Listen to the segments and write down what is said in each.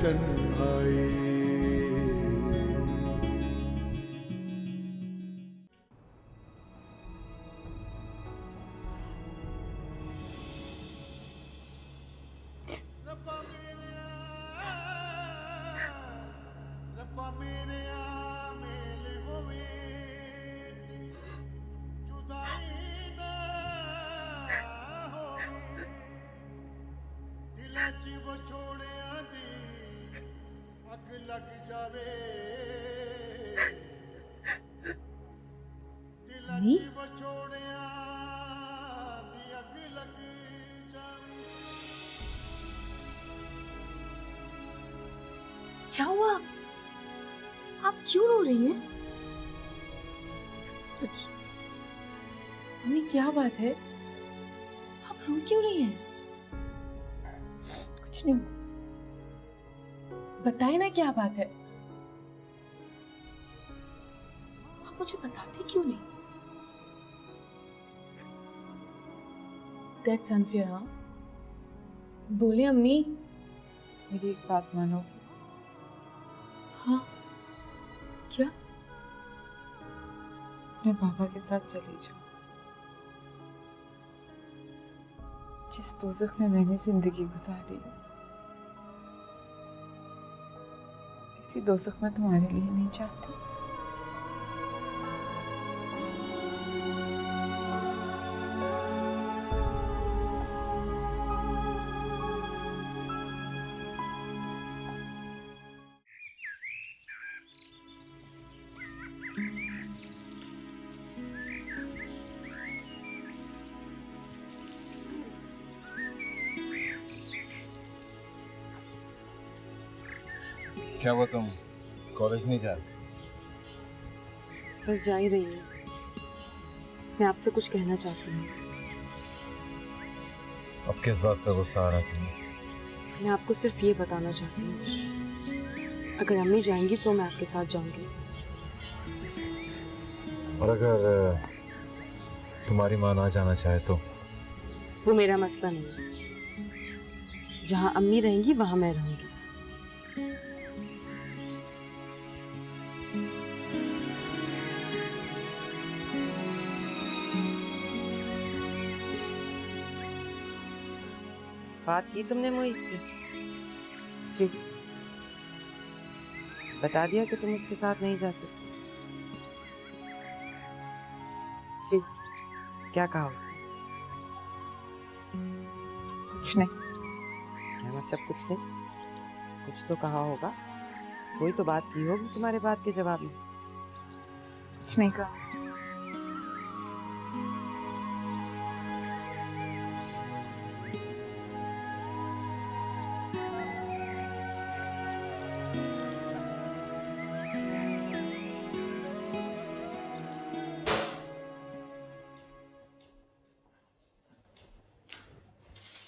तन्हाई। रब्बा मेरे मेल होवे जुदाई ना होवे, दिलाची वो छोड़िया दी अग लग जावे, अम्मी? दिलाची वो छोड़िया दी अग लग जावे। क्या हुआ? आप क्यों रो रही हैं? अम्मी क्या बात है? आप रो क्यों रही हैं? कुछ नहीं, बताए ना क्या बात है। आप मुझे बताती क्यों नहीं? That's unfair. हाँ बोले अम्मी, मेरी एक बात मानोगी? हाँ, क्या? अपने पापा के साथ चली जाओ। जिस दोज़ख में मैंने जिंदगी गुजारी, इसी दोज़ख में तुम्हारे लिए नहीं चाहती। क्या वो तुम कॉलेज नहीं जाते? बस जा ही रही हूँ। मैं आपसे कुछ कहना चाहती हूँ। अब किस बात पर गुस्सा आ रहा तुम्हें? मैं आपको सिर्फ ये बताना चाहती हूँ, अगर अम्मी जाएंगी तो मैं आपके साथ जाऊंगी। और अगर तुम्हारी माँ ना जाना चाहे तो? वो मेरा मसला नहीं है। जहाँ अम्मी रहेंगी वहाँ मैं रहूंगी। बात की तुमने मोहित से? जी। बता दिया कि तुम उसके साथ नहीं जा सकती? जी। क्या कहा उसने? कुछ नहीं। क्या मतलब कुछ नहीं? कुछ तो कहा होगा, कोई तो बात की होगी तुम्हारे बात के जवाब में। कुछ नहीं कहा।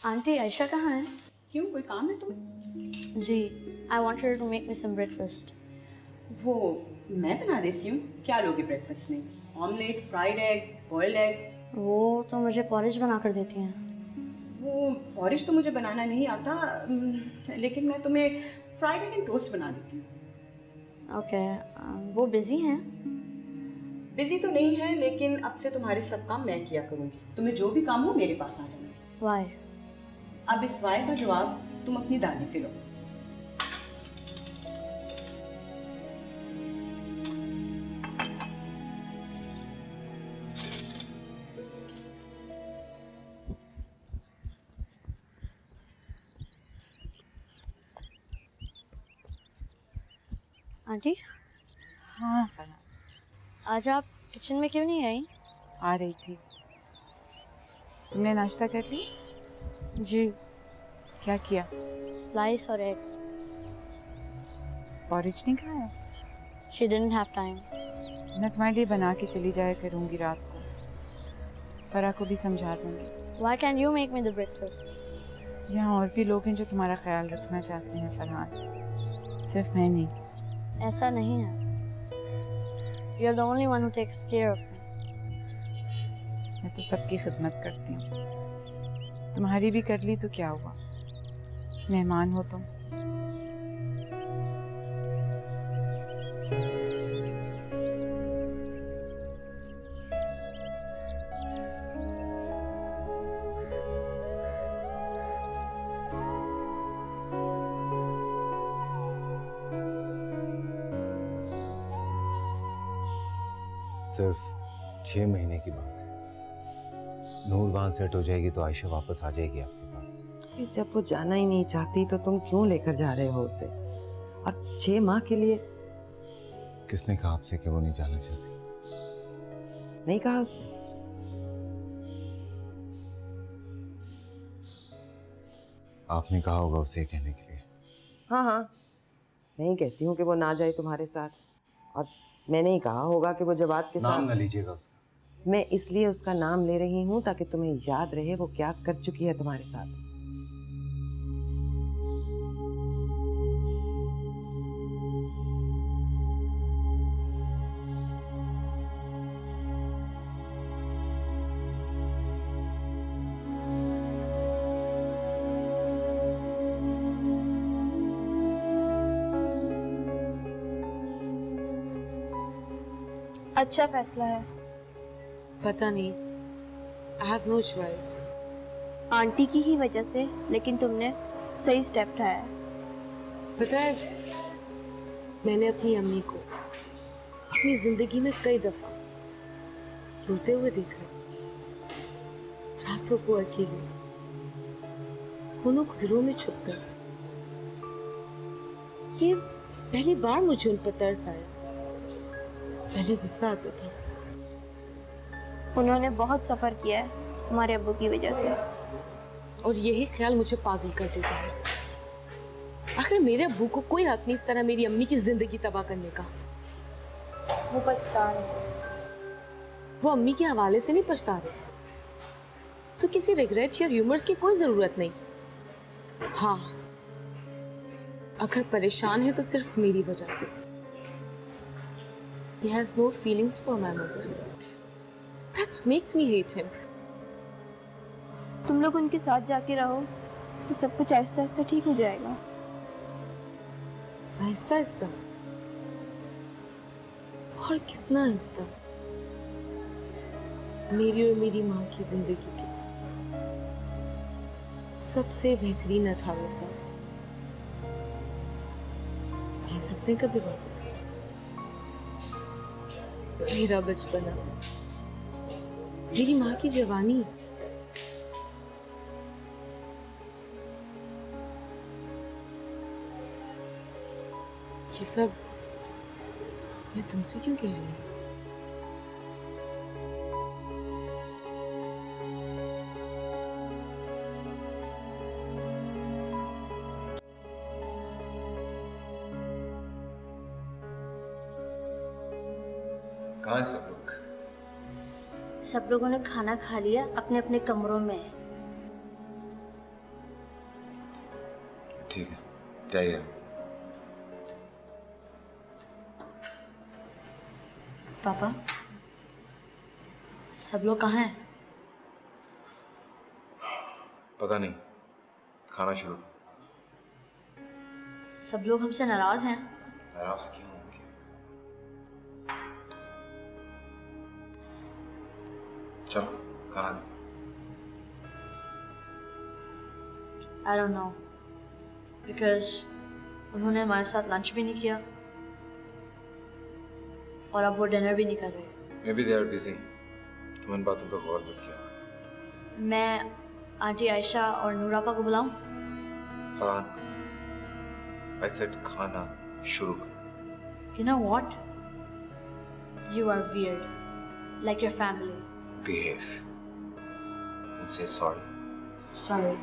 आंटी आयशा कहाँ है? क्यों, कोई काम है तुम्हें? जी, I want her to make me some breakfast. वो मैं बना देती हूँ। क्या लोगे ब्रेकफास्ट में? Omelette, fried egg, boiled egg? वो तो मुझे पॉरेज बना कर देती हैं। वो पॉरिश तो मुझे बनाना नहीं आता, लेकिन मैं तुम्हें फ्राइड एग एंड टोस्ट बना देती हूँ। ओके, वो बिजी हैं? बिजी तो नहीं है, लेकिन अब से तुम्हारे सब काम मैं किया करूँगी। तुम्हें जो भी काम हो मेरे पास आ जाना। वाई? अब इस वाई का जवाब तुम अपनी दादी से लो। आंटी, हाँ फरहान, आज आप किचन में क्यों नहीं आई? आ रही थी। तुमने नाश्ता कर ली? जी, क्या किया? स्लाइस और एग। पॉरेज नहीं खाया? She didn't have time. मैं तुम्हारे लिए बना के चली जाया करूँगी रात को। फरा को भी समझा दूँगी। Why can you make me the breakfast? यहाँ और भी लोग हैं जो तुम्हारा ख्याल रखना चाहते हैं फरहान, सिर्फ मैं नहीं। ऐसा नहीं है। You are the only one who takes care of me. मैं तो सबकी खिदमत करती हूँ, तुम्हारी भी कर ली तो क्या हुआ? मेहमान हो तुम। सिर्फ 6 महीने की बात है। नूर वहां सेट हो जाएगी तो आयशा वापस आ जाएगी आपके पास। अरे जब वो जाना ही नहीं चाहती तो तुम क्यों लेकर जा रहे हो उसे? और 6 माह के लिए? किसने कहा आपसे कि वो नहीं जाना चाहती? नहीं कहा उसने? आपने कहा होगा उसे कहने के लिए। हाँ हाँ, नहीं कहती हूँ कि वो ना जाए तुम्हारे साथ, और मैंने ही कहा होगा कि वो जवाद के नाम साथ। न लीजिएगा उसका। मैं इसलिए उसका नाम ले रही हूँ ताकि तुम्हें याद रहे वो क्या कर चुकी है तुम्हारे साथ। अच्छा फैसला है। पता नहीं, I have no choice. Aunty की ही वजह से, लेकिन तुमने सही स्टेप उठाया है। पता है, मैंने अपनी अम्मी को अपनी जिंदगी में कई दफा रोते हुए देखा है। रातों को अकेले कोनों खुदरों में छुपकर। ये पहली बार मुझे उन पर तरस आया। पहले गुस्सा आता था। उन्होंने बहुत सफ़र किया है तुम्हारे अब्बू की वजह से। और यही ख्याल मुझे पागल कर देता है। आखिर मेरे अब्बू को कोई हक नहीं इस तरह मेरी अम्मी की जिंदगी तबाह करने का। वो पछता रहे। वो अम्मी के हवाले से नहीं पछता रहे, तो किसी रिग्रेट या ह्यूमर्स की कोई जरूरत नहीं। हाँ, अगर परेशान है तो सिर्फ मेरी वजह से। He has no feelings for my mother. That makes me hate him. तुम लोग उनके साथ जाके रहो तो सब कुछ आहिस्ता आहिस्ता ठीक हो जाएगा। आहिस्ता आहिस्ता? और कितना आहिस्ता? मेरी और मेरी माँ की जिंदगी के सबसे बेहतरीन 18 साल आ सकते हैं कभी वापस। मेरा बचपना, मेरी माँ की जवानी, ये सब मैं तुमसे क्यों कह रही हूँ? कहाँ हैं सब लोग? सब लोगों ने खाना खा लिया, अपने अपने कमरों में। ठीक है, जाइए। पापा, सब लोग कहाँ हैं? पता नहीं, खाना शुरू करो। सब लोग हमसे नाराज हैं। नाराज क्यों होंगे? चलो खाना दो। I don't know, because उन्होंने हमारे साथ लंच भी नहीं किया और अब वो डिनर भी नहीं कर रहे। Maybe they are busy. तुम इन बातों पर गौर मत किया। मैं आंटी आयशा और नूरापा को बुलाऊं? फरहान, I said खाना शुरू करो। You know what? You are weird, like your family. Behave and say sorry. Sorry.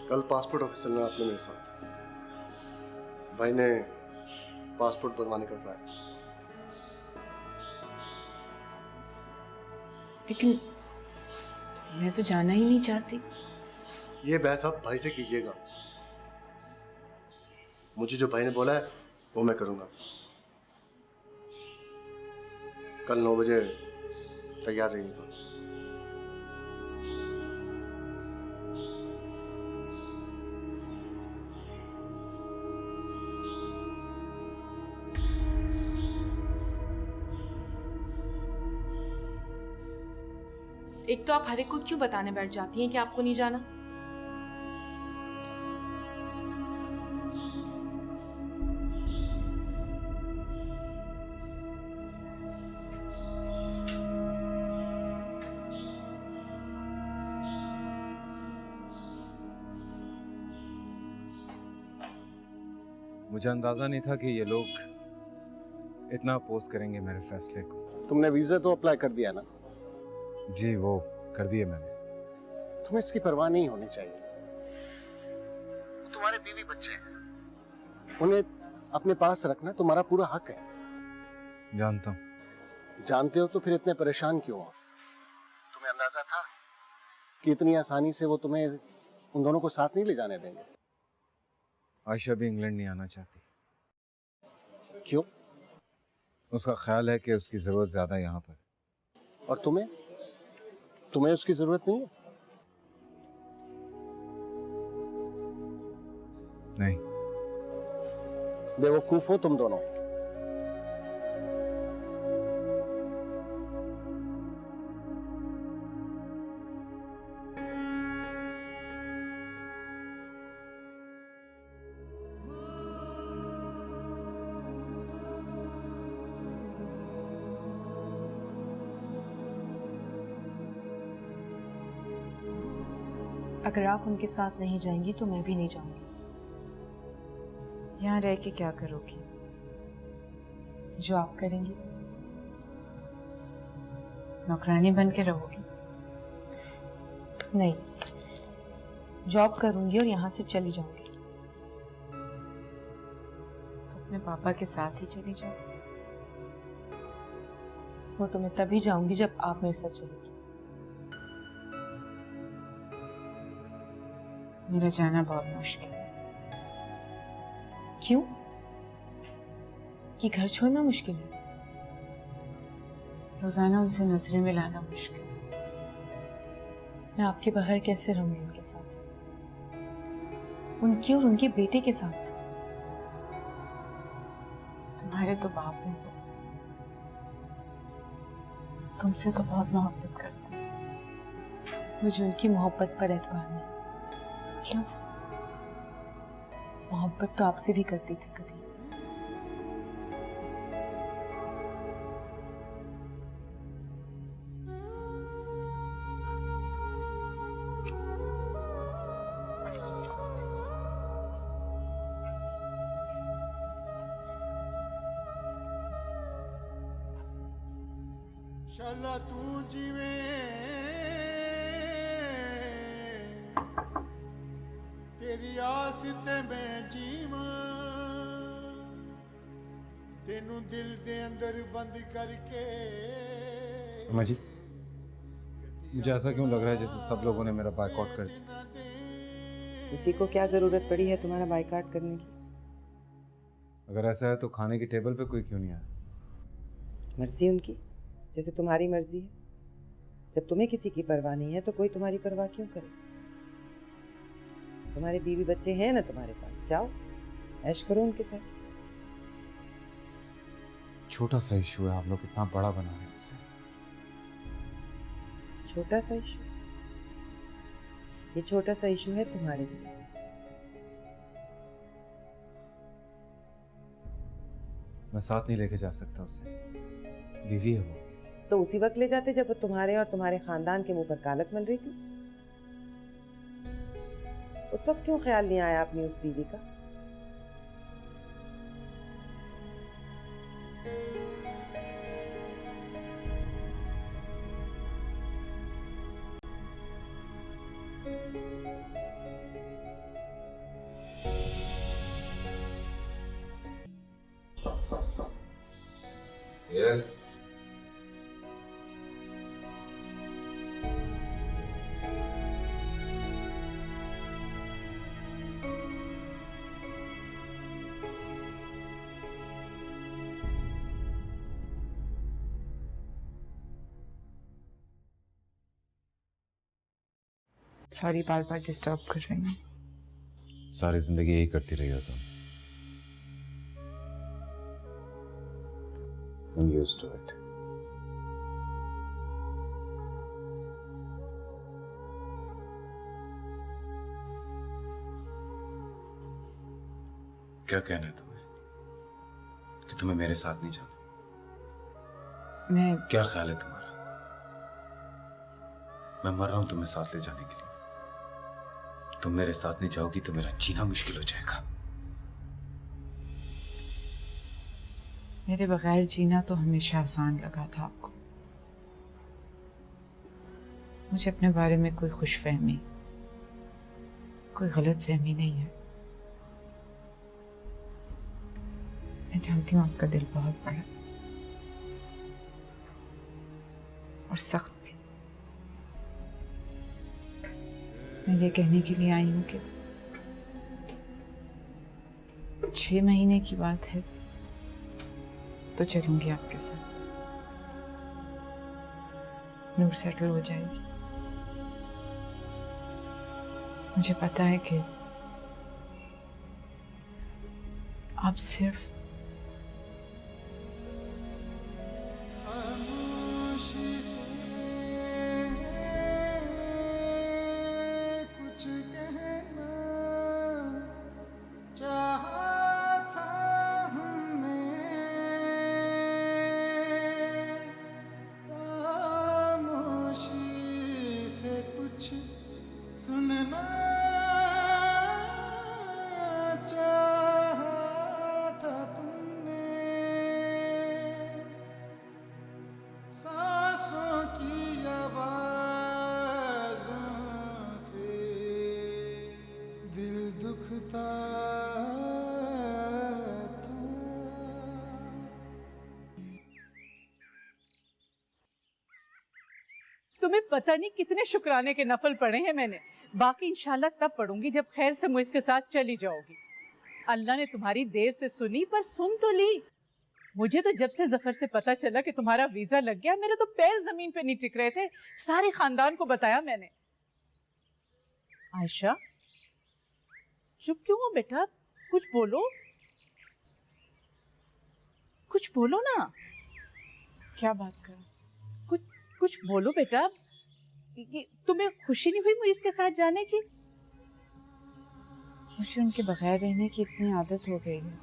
कल पासपोर्ट ऑफिसर ने आपने मेरे साथ भाई ने पासपोर्ट बनवाने का कहा। लेकिन मैं तो जाना ही नहीं चाहती। ये बहस आप भाई से कीजिएगा। मुझे जो भाई ने बोला है वो मैं करूंगा। कल 9 बजे तैयार रहिएगा। एक तो आप हर एक को क्यों बताने बैठ जाती हैं कि आपको नहीं जाना? मुझे अंदाजा नहीं था कि ये लोग इतना अपोज करेंगे मेरे फैसले को। तुमने वीजा तो अप्लाई कर दिया ना? जी वो कर दिए मैंने। तुम्हें इसकी परवाह नहीं होनी चाहिए। तुम्हारे बीवी बच्चे हैं, उन्हें अपने पास रखना तुम्हारा पूरा हक है। जानता हूँ। जानते हो तो फिर इतने परेशान क्यों हो? तुम्हें अंदाजा था कि इतनी आसानी से वो तुम्हें उन दोनों को साथ नहीं ले जाने देंगे? आयशा भी इंग्लैंड नहीं आना चाहती। क्यों? उसका ख्याल है कि उसकी जरूरत ज्यादा यहाँ पर। और तुम्हें तुम्हें उसकी जरूरत नहीं है? नहीं। बेवकूफ हो तुम दोनों। अगर आप उनके साथ नहीं जाएंगी तो मैं भी नहीं जाऊंगी। यहाँ रह के क्या करोगी? जो आप करेंगी। नौकरानी बन के रहोगी? नहीं, जॉब करूंगी और यहाँ से चली जाऊंगी। तो अपने पापा के साथ ही चली जाओ। वो तो मैं तभी जाऊंगी जब आप मेरे साथ चलेंगी। मेरा जाना बहुत मुश्किल है। क्यों? कि घर छोड़ना मुश्किल है? रोजाना उनसे नजरें मिलाना मुश्किल है। मैं आपके बगैर कैसे रहूंगी उनके साथ, उनके और उनके बेटे के साथ? तुम्हारे तो बाप हैं वो, तुमसे तो बहुत मोहब्बत करते हैं। मुझे उनकी मोहब्बत पर एतबार नहीं। क्यों? मोहब्बत तो आपसे भी करते थे कभी। शाला तू जीवे तेरी आस ते मैं जीवा तेनू दिल दे अंदर बंद करके। अम्मा जी, मुझे ऐसा क्यों लग रहा है जैसे सब लोगों ने मेरा बायकॉट कर दिया? किसी को क्या जरूरत पड़ी है तुम्हारा बाइकआउट करने की? अगर ऐसा है तो खाने की टेबल पे कोई क्यों नहीं आया? मर्जी उनकी, जैसे तुम्हारी मर्जी है। जब तुम्हें किसी की परवाह नहीं है तो कोई तुम्हारी परवाह क्यों करे? तुम्हारे बीवी बच्चे हैं ना तुम्हारे पास, जाओ ऐश करो उनके साथ। छोटा सा इशू है, आप लोग इतना बड़ा बना रहे हैं उसे। छोटा सा इशू? ये छोटा सा इशू है तुम्हारे लिए। मैं साथ नहीं लेके जा सकता उसे, बीवी है वो। तो उसी वक्त ले जाते जब वो तुम्हारे और तुम्हारे खानदान के मुंह पर कालक मल रही थी। उस वक्त क्यों ख्याल नहीं आया अपनी उस बीवी का? यस। सॉरी बार बार डिस्टर्ब कर रही हूँ। सारी जिंदगी यही करती रही हो तुम। I'm used to it. क्या कहना है तुम्हें कि तुम्हें मेरे साथ नहीं जाना? मैं क्या ख्याल है तुम्हारा? मैं मर रहा हूं तुम्हें साथ ले जाने के लिए। तुम मेरे साथ नहीं जाओगी तो मेरा जीना मुश्किल हो जाएगा। मेरे बगैर जीना तो हमेशा आसान लगा था आपको। मुझे अपने बारे में कोई खुशफहमी, कोई गलत फहमी नहीं है। मैं जानती हूँ आपका दिल बहुत बड़ा और सख्त भी। मैं ये कहने के लिए आई हूँ कि 6 महीने की बात है तो चलूंगी आपके साथ। नूर सेटल हो जाएगी। मुझे पता है कि आप सिर्फ खामोशी से कुछ कहना चाहा था हमने, खामोशी से कुछ सुनना चाहा था तुमने, सांसों की आवाज़ों से दिल दुखता था। तुम्हें पता नहीं कितने शुक्राने के नफल पढ़े हैं मैंने। बाकी इंशाल्लाह तब पढ़ूंगी जब खैर से मुझ के साथ चली जाओगी। अल्लाह ने तुम्हारी देर से सुनी पर सुन तो ली। मुझे तो जब से जफर से पता चला कि तुम्हारा वीजा लग गया, मेरे तो पैर जमीन पे नहीं टिक रहे थे। सारे खानदान को बताया मैंने। आयशा चुप क्यों हो बेटा? कुछ बोलो, कुछ बोलो ना। क्या बात कर? कुछ बोलो बेटा। तुम्हें खुशी नहीं हुई मुझे इसके साथ जाने की? मुझे उनके बगैर रहने की इतनी आदत हो गई है,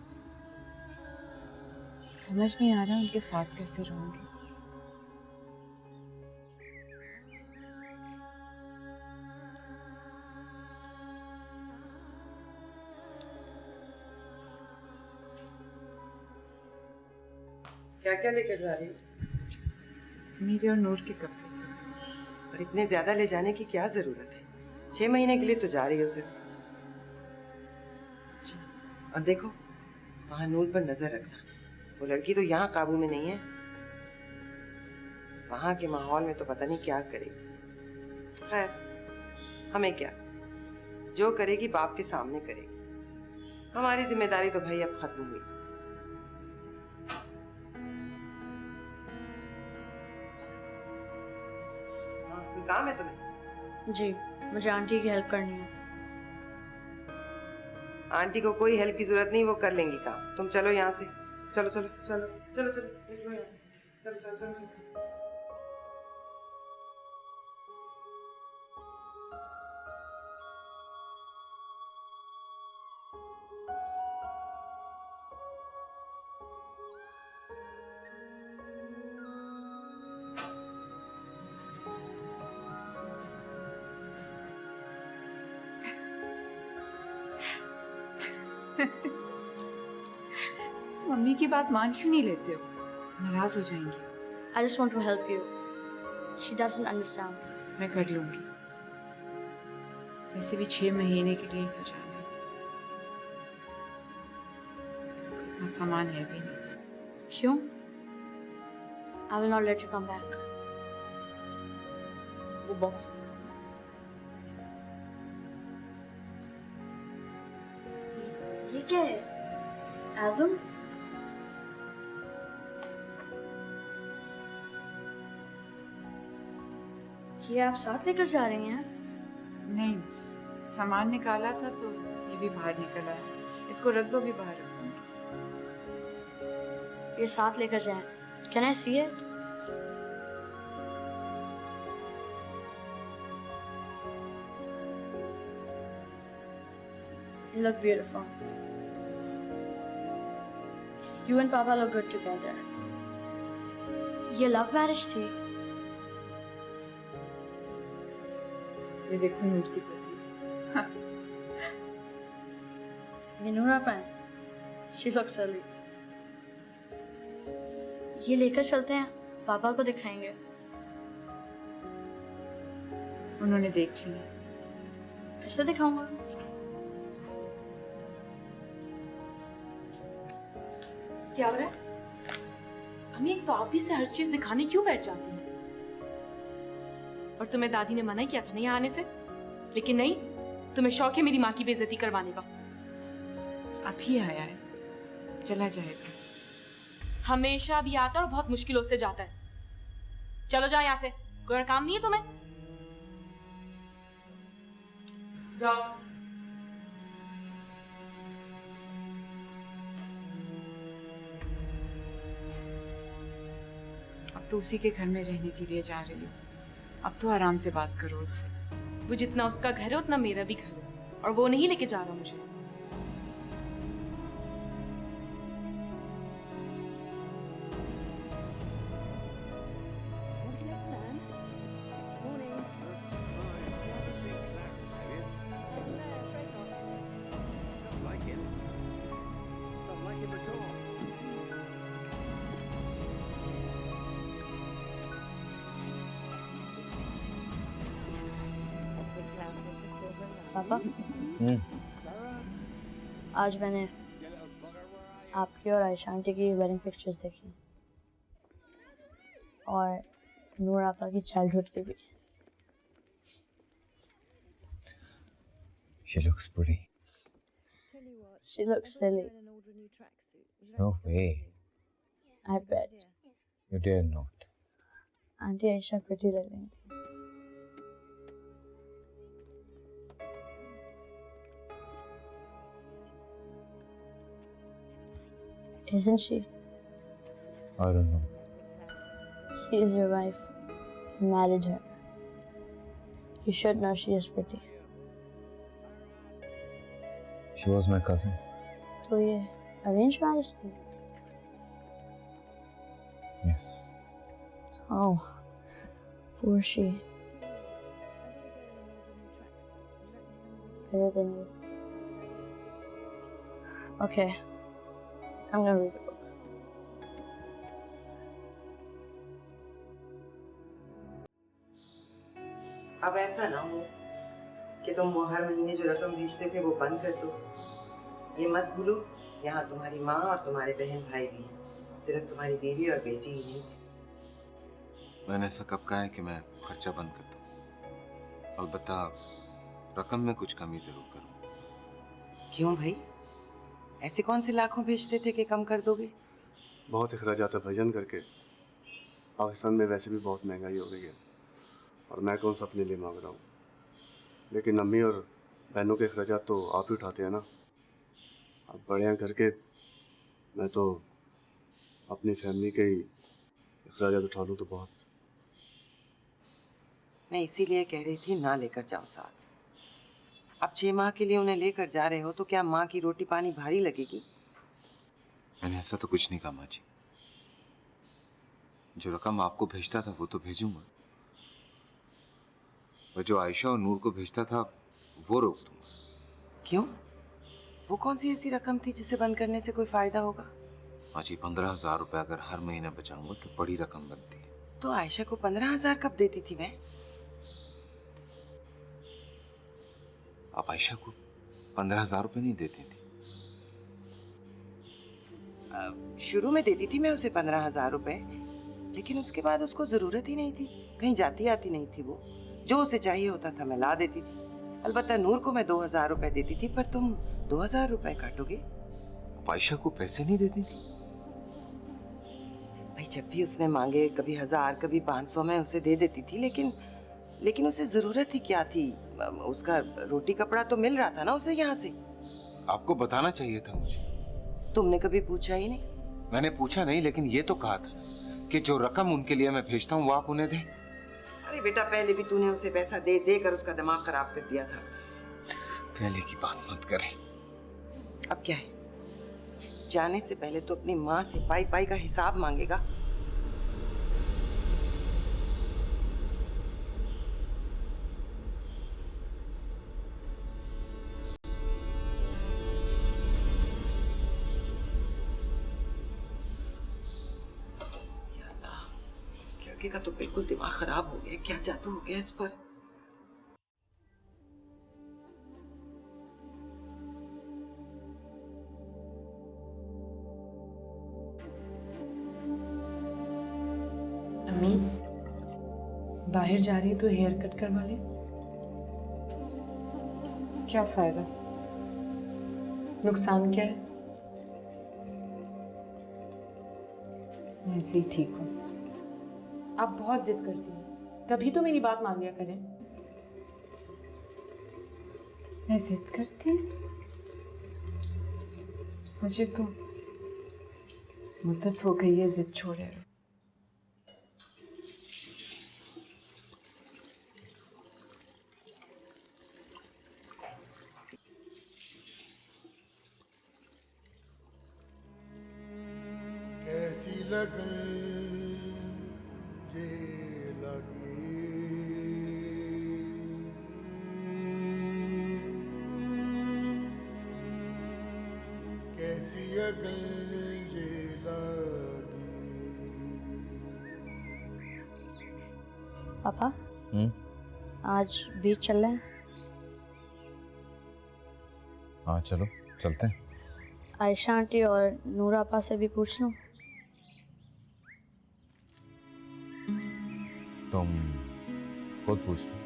समझ नहीं आ रहा उनके साथ कैसे रहूंगी। क्या क्या लेकर जा रही हो? मेरे और नूर के कपड़े। और इतने ज्यादा ले जाने की क्या जरूरत है? 6 महीने के लिए तो जा रही हो सिर्फ। और देखो वहां नूर पर नजर रखना। वो लड़की तो यहाँ काबू में नहीं है। वहां के माहौल में तो पता नहीं क्या करेगी। खैर हमें क्या, जो करेगी बाप के सामने करेगी। हमारी जिम्मेदारी तो भाई अब खत्म हुई। कोई काम है तुम्हें? जी, मुझे आंटी की हेल्प करनी है। आंटी को कोई हेल्प की जरूरत नहीं, वो कर लेंगी काम। तुम चलो यहाँ से। चलो चलो चलो चलो चलो निकलो यहाँ से। चलो चलो चलो चलो। तुम मम्मी की बात मान क्यों नहीं लेते हो? नाराज हो जाएंगी। I just want to help you. She doesn't understand. मैं कर लूंगी। वैसे भी 6 महीने के लिए ही तो जाना है। इतना सामान है भी नहीं। क्यों? I will not let you come back. वो बॉक्स। ये क्या है? एल्बम? ये आप साथ लेकर जा रही हैं? नहीं, सामान निकाला था तो ये भी बाहर निकल आया। इसको रख दो, भी बाहर रख दूंगी। ये साथ लेकर जाएं। Can I see it? You look beautiful. You and Papa look good together. ये लव मैरिज थी? ये देखो नूर की तस्वीर। ये नूरा पैन। She looks silly. ये लेकर चलते हैं, पापा को दिखाएंगे। उन्होंने देख लिया। फिर से दिखाऊंगा। क्या हो रहा है? अम्मी, एक तो आप ही से हर चीज दिखाने क्यों बैठ जाती हैं? और तुम्हें दादी ने मना किया था ना यहाँ आने से, लेकिन नहीं, तुम्हें शौक है मेरी माँ की बेइज्जती करवाने का। अभी आया है, चला जाएगा। हमेशा भी आता है और बहुत मुश्किलों से जाता है। चलो जाओ यहाँ से, कोई और काम नहीं है तुम्हें? जाओ। अब तो उसी के घर में रहने के लिए जा रही हो। अब तो आराम से बात करो उससे। वो जितना उसका घर है उतना मेरा भी घर है, और वो नहीं लेके जा रहा मुझे। पापा, आज मैंने आपकी और आयशा आंटी की वेडिंग पिक्चर्स देखी और नूर आपा की चाइल्डहुड की भी। She looks pretty. She looks silly. No way. I bet. You dare not. Aunty Ayesha pretty लग रही थी। Isn't she? I don't know. She is your wife. You married her. You should know she is pretty. She was my cousin. तो ये arranged marriage थी? Yes. Oh, poor she. Better than you. Okay, I'm gonna read the book. अब ऐसा ना हो कि तुम वो हर महीने जो रकम भेजते थे वो बंद कर दो। ये मत भूलो, यहाँ तुम्हारी माँ और तुम्हारे बहन भाई भी हैं, सिर्फ तुम्हारी बीवी और बेटी ही नहीं। मैंने ऐसा कब कहा है कि मैं खर्चा बंद कर दूं? अलबत्ता रकम में कुछ कमी जरूर करूं। क्यों भाई, ऐसे कौन से लाखों भेजते थे कि कम कर दोगे? बहुत अखराजात भजन करके पाकिस्तान में वैसे भी बहुत महंगाई हो गई है, और मैं कौन सा अपने लिए मांग रहा हूँ। लेकिन अम्मी और बहनों के अखराजात तो आप ही उठाते हैं ना। आप बड़े हैं करके मैं तो अपनी फैमिली के ही अखराजात उठा लूँ तो बहुत। मैं इसीलिए कह रही थी ना लेकर जाओ साथ। अब 6 माह के लिए उन्हें लेकर जा रहे हो तो क्या माँ की रोटी पानी भारी लगेगी? मैंने ऐसा तो कुछ नहीं कहा माँ जी। जो रकम आपको भेजता था वो तो भेजूंगा, और जो आयशा और नूर को भेजता था वो रोक दूंगा। क्यों? वो कौन सी ऐसी रकम थी जिसे बंद करने से कोई फायदा होगा? माँ जी, 15,000 रुपए अगर हर महीने बचाऊंगा तो बड़ी रकम बनती है। तो आयशा को 15,000 कब देती थी मैं? आप आयशा को 15,000 रुपए नहीं देती थी? शुरू में देती थी मैं उसे 15,000 रुपए, लेकिन उसके बाद उसको जरूरत ही नहीं थी, कहीं जाती आती नहीं थी। वो जो उसे चाहिए होता था मैं ला देती थी। अलबत्ता नूर को मैं 2,000 रुपए देती थी, पर तुम 2,000 रुपए काटोगे। आप आयशा को पैसे नहीं देती थी? भाई जब भी उसने मांगे, कभी 1000 कभी 500 मैं उसे दे देती थी, लेकिन उसे जरूरत ही क्या थी? उसका रोटी कपड़ा तो मिल रहा था ना उसे यहाँ से। आपको बताना चाहिए था मुझे। तुमने कभी पूछा ही नहीं। मैंने पूछा नहीं, लेकिन ये तो कहा था कि जो रकम उनके लिए मैं भेजता हूँ वो आप उन्हें दें। अरे बेटा, पहले भी तूने उसे पैसा दे देकर उसका दिमाग खराब कर दिया था। पहले की बात मत करें। अब क्या है? जाने से पहले तो अपनी माँ से पाई पाई का हिसाब मांगेगा। या अल्लाह, इस लड़के का तो बिल्कुल दिमाग खराब हो गया। क्या जादू हो गया इस पर। अम्मी, बाहर जा रही है तो हेयर कट करवा ले। क्या फायदा? नुकसान क्या है? मैं ऐसे ही ठीक हूँ। आप बहुत जिद करती हैं, कभी तो मेरी बात मान लिया करें। मैं जिद करती हूँ? मुझे तो मुद्दत हो गई है जिद छोड़े। कैसी लगन ये लगी, कैसी अगन ये लगी। पापा आज बीच चल रहे हैं? हाँ चलो चलते हैं। आयशा आंटी और नूरा आपा से भी पूछ लूँ? तुम खुद पूछ लो।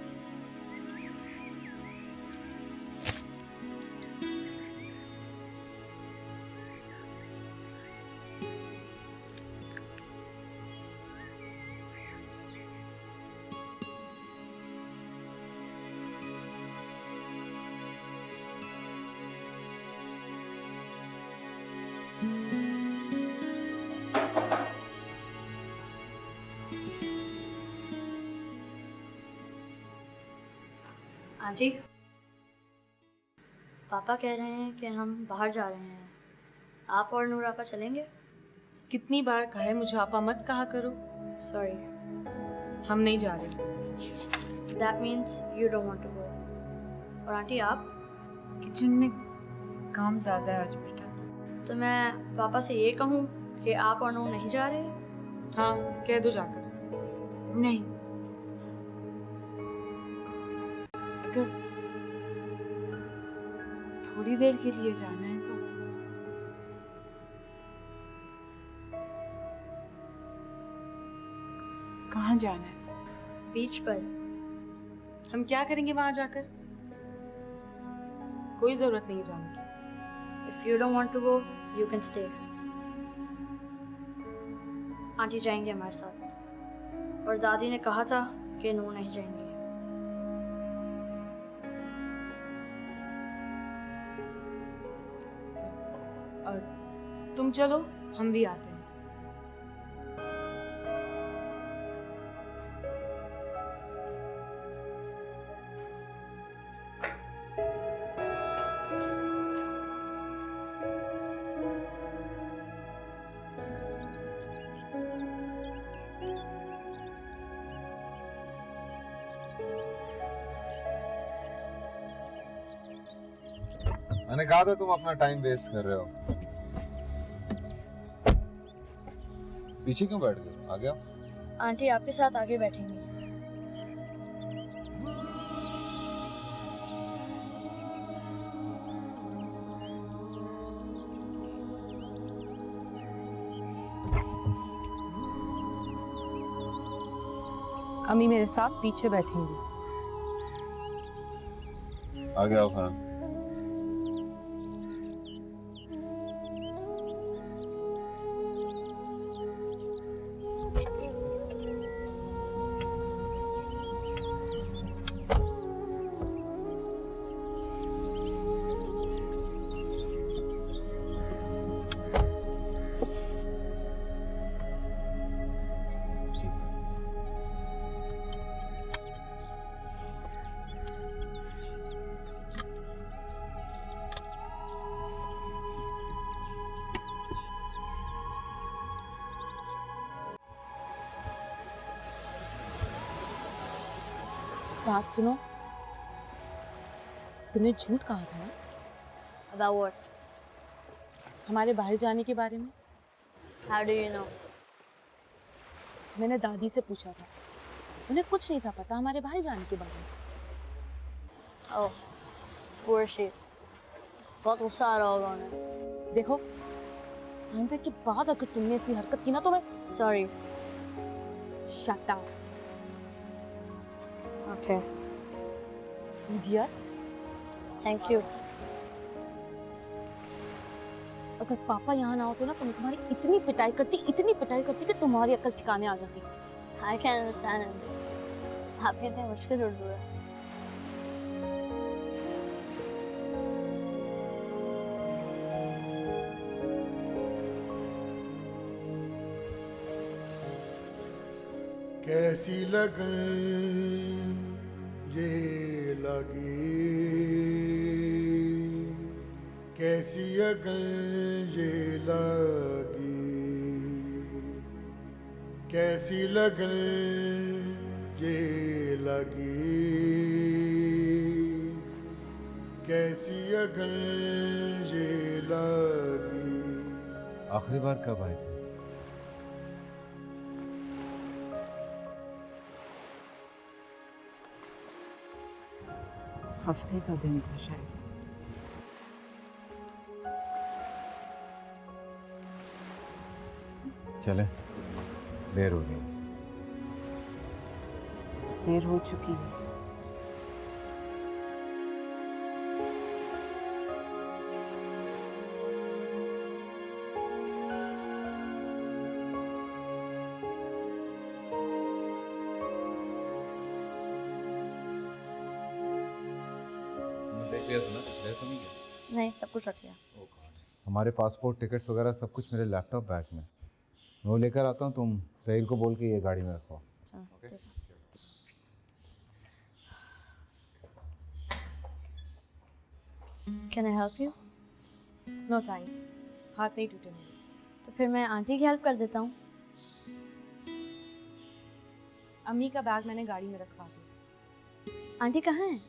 आंटी, पापा कह रहे हैं कि हम बाहर जा रहे हैं। आप और नूरा आपा चलेंगे? कितनी बार कहा है मुझे आपा मत कहा करो। सॉरी। हम नहीं जा रहे। That means you don't want to go. और आंटी आप? किचन में काम ज़्यादा है आज बेटा। तो मैं पापा से ये कहूँ कि आप और नूर नहीं जा रहे? हाँ कह दो जाकर। नहीं, अगर थोड़ी देर के लिए जाना है तो कहाँ जाना है? बीच पर। हम क्या करेंगे वहां जाकर? कोई जरूरत नहीं है जाने की। If you don't want to go, you can stay. Aunty जाएंगे हमारे साथ और दादी ने कहा था कि नूर नहीं जाएंगे। तुम चलो, हम भी आते हैं। मैंने कहा था तुम अपना टाइम वेस्ट कर रहे हो। पीछे क्यों बैठ गए? आ गया। आंटी आपके साथ आगे बैठेंगी। अम्मी मेरे साथ पीछे बैठेंगी। आ गया फरहान। बात सुनो, तुमने झूठ कहा था ना About what? हमारे बाहर जाने के बारे में। How do you know? मैंने दादी से पूछा था, उन्हें कुछ नहीं था पता हमारे बाहर जाने के बारे में। Oh, poor she. बहुत गुस्सा आ रहा होगा उन्हें। देखो, आइंदा के बाद अगर तुमने ऐसी हरकत की ना तो मैं Sorry. Shut up Okay. Idiot. Thank you. अगर पापा यहाँ ना होते ना तो मैं तुम्हारी इतनी पिटाई करती कि तुम्हारी अकल ठिकाने आ जाती। I can't understand it. आपकी इतनी मुश्किल उर्दू है। कैसी लगन ये लगी, कैसी अगन ये लगी, कैसी लगन ये लगी, कैसी अगन ये लगी। आखिरी बार कब आए थे? हफ्ते का दिन था शायद। चले, देर हो गई। देर हो चुकी है। देख लिया सुना, देर तो नहीं किया? नहीं, सब कुछ रख लिया। हमारे पासपोर्ट, टिकट्स वगैरह सब कुछ मेरे लैपटॉप बैग में। मैं वो लेकर आता हूँ, तुम ज़हीर को बोल के ये गाड़ी में रखो। अच्छा, Okay. ठीक है। Can I help you? No thanks, हाथ नहीं टूटे मेरे। तो फिर मैं आंटी की हेल्प कर देता हूँ। अम्मी का बैग मैंने गाड़ी में रखवा दिया। आंटी कहाँ है?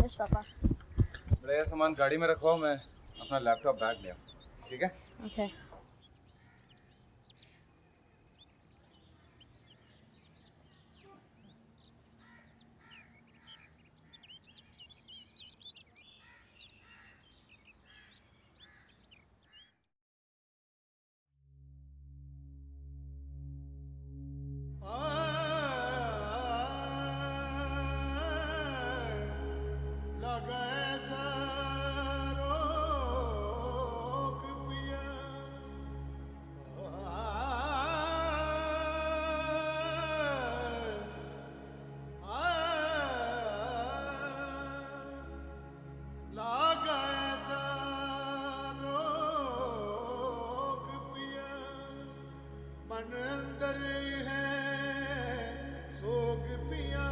Yes papa. मेरा ये सामान गाड़ी में रखवाओ, मैं अपना लैपटॉप बैग ले आऊँ, ठीक है? ओके। लगा ऐसा रोग पिया, लगा ऐसा रोग पिया, मन अंदर है सोग पिया,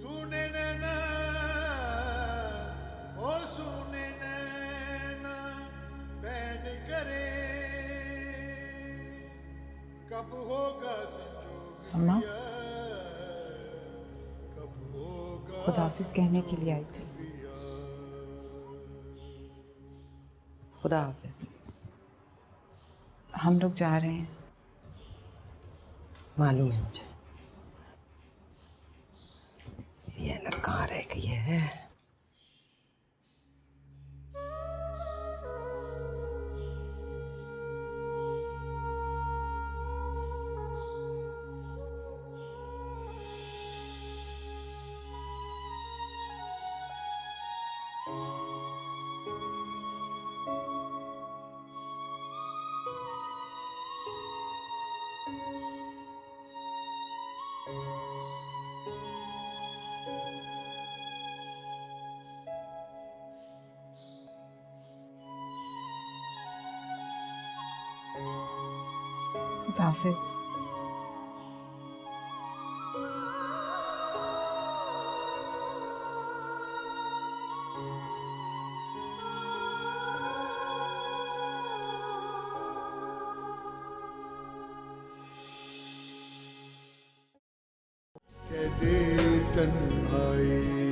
सुने नैना ओ सुने नैना बैन करे, कब होगा संजोग अम्मा? पिया, कब होगा खुदाफिज कहने के लिए आई थी। खुदा हाफिज। हम लोग जा रहे हैं। मालूम है मुझे। ये लग कहाँ रह गई है? हाफिज। के दे तन्हाई